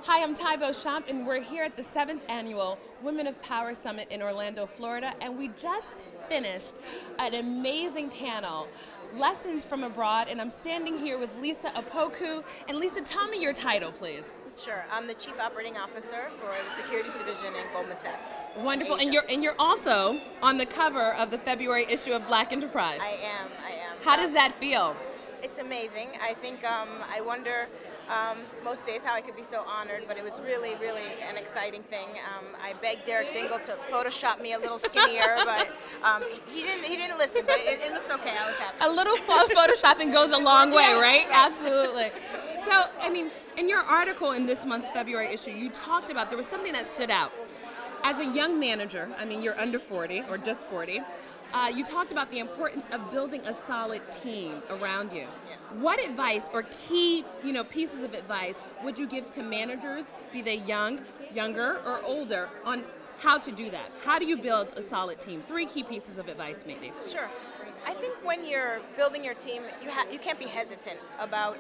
Hi, I'm Tybo Champ, and we're here at the 7th Annual Women of Power Summit in Orlando, Florida, and we just finished an amazing panel, Lessons from Abroad, and I'm standing here with Lisa Opoku. And Lisa, tell me your title, please. Sure, I'm the Chief Operating Officer for the Securities Division in Goldman Sachs. Wonderful, Asia. and you're also on the cover of the February issue of Black Enterprise. I am. How does that feel? It's amazing. I think I wonder most days how I could be so honored, but it was really, really an exciting thing. I begged Derek Dingle to Photoshop me a little skinnier, but he didn't listen. But it looks okay. I was happy. A little photoshopping goes a long way, right? Absolutely. So, I mean, in your article in this month's February issue, you talked about there was something that stood out. As a young manager, I mean, you're under 40 or just 40. You talked about the importance of building a solid team around you. Yes. What advice or key, pieces of advice would you give to managers, be they younger, or older, on how to do that? How do you build a solid team? 3 key pieces of advice, maybe. Sure. I think when you're building your team, you can't be hesitant about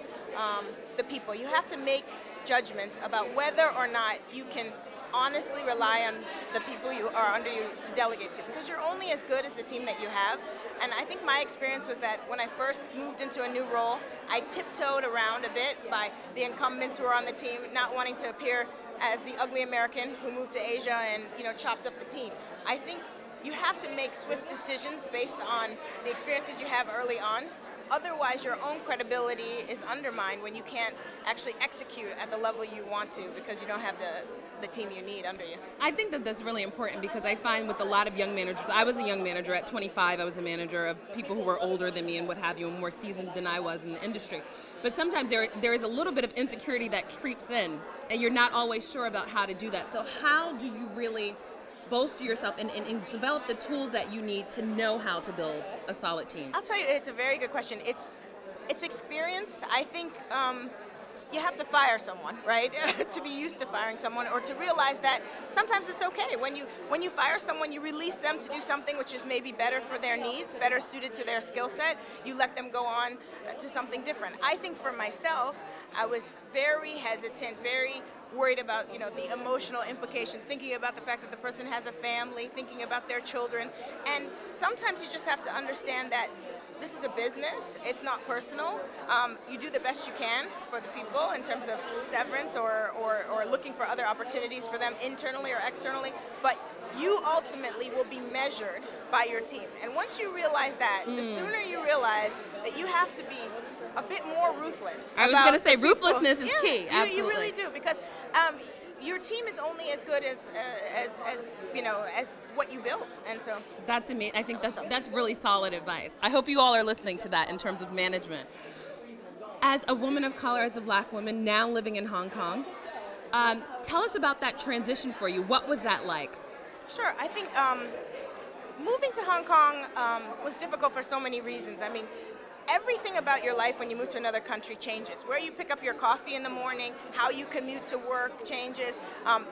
the people. You have to make judgments about whether or not you can honestly rely on the people you are under you to delegate to, because you're only as good as the team that you have. And I think my experience was that when I first moved into a new role, I tiptoed around a bit by the incumbents who were on the team, not wanting to appear as the ugly American who moved to Asia and chopped up the team. I think you have to make swift decisions based on the experiences you have early on. Otherwise, your own credibility is undermined when you can't actually execute at the level you want to because you don't have the team you need under you. I think that that's really important because I find with a lot of young managers, I was a young manager at 25, I was a manager of people who were older than me and what have you, and more seasoned than I was in the industry. But sometimes there is a little bit of insecurity that creeps in, and you're not always sure about how to do that. So how do you really bolster yourself and develop the tools that you need to know how to build a solid team? I'll tell you, it's a very good question. It's experience. I think you have to fire someone, right? To be used to firing someone, or to realize that sometimes it's okay. When you fire someone, you release them to do something which is maybe better for their needs, better suited to their skill set. You let them go on to something different. I think for myself, I was very hesitant, very worried about the emotional implications, thinking about the fact that the person has a family, thinking about their children. And sometimes you just have to understand that this is a business, it's not personal. You do the best you can for the people in terms of severance or looking for other opportunities for them internally or externally, but you ultimately will be measured by your team. And once you realize that, the sooner you realize that you have to be a bit more ruthless. I was going to say ruthlessness is key. Absolutely. You really do, because your team is only as good as what you build, and so that's amazing. I think that's really solid advice. I hope you all are listening to that in terms of management. As a woman of color, as a Black woman now living in Hong Kong, tell us about that transition for you. What was that like? Sure. I think moving to Hong Kong was difficult for so many reasons. I mean, everything about your life when you move to another country changes. Where you pick up your coffee in the morning, how you commute to work changes,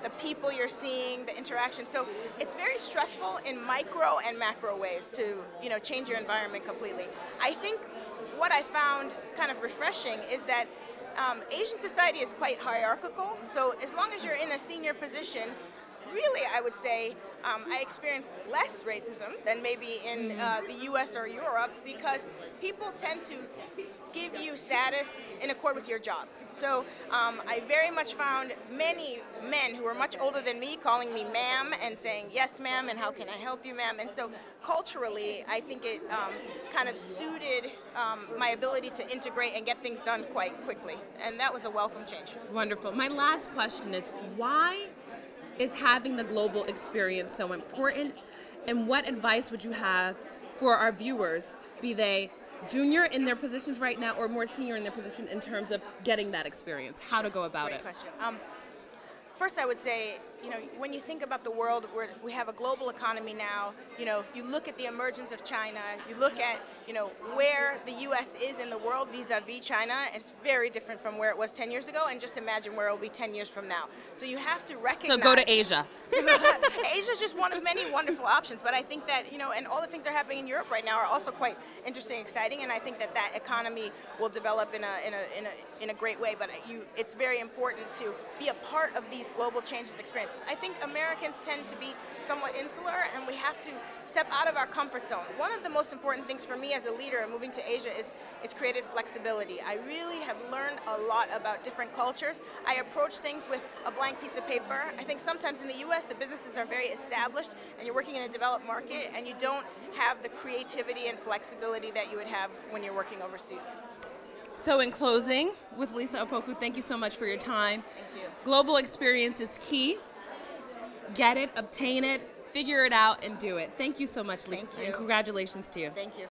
the people you're seeing, the interaction. So it's very stressful in micro and macro ways to change your environment completely. I think what I found kind of refreshing is that Asian society is quite hierarchical. So as long as you're in a senior position, really, I would say I experienced less racism than maybe in the US or Europe, because people tend to give you status in accord with your job. So I very much found many men who were much older than me calling me ma'am and saying, yes, ma'am, and how can I help you, ma'am? And so culturally, I think it kind of suited my ability to integrate and get things done quite quickly. And that was a welcome change. Wonderful. My last question is, why is having the global experience so important, and what advice would you have for our viewers, be they junior in their positions right now or more senior in their position, in terms of getting that experience, how to go about it? Great question. First, I would say, when you think about the world, we have a global economy now. You look at the emergence of China. You look at, where the U.S. is in the world vis-a-vis China. It's very different from where it was 10 years ago, and just imagine where it will be 10 years from now. So you have to recognize. So go to Asia. Asia is just one of many wonderful options, but I think that, and all the things that are happening in Europe right now are also quite interesting and exciting, and I think that that economy will develop in a great way, but it's very important to be a part of these global changes and experiences. I think Americans tend to be somewhat insular, and we have to step out of our comfort zone. One of the most important things for me as a leader moving to Asia is it's created flexibility. I really have learned a lot about different cultures. I approach things with a blank piece of paper. I think sometimes in the US the businesses are very established and you're working in a developed market and you don't have the creativity and flexibility that you would have when you're working overseas. So in closing, with Lisa Opoku, thank you so much for your time. Thank you. Global experience is key. Get it, obtain it, figure it out, and do it. Thank you so much, Lisa, Thank you. and congratulations to you. Thank you.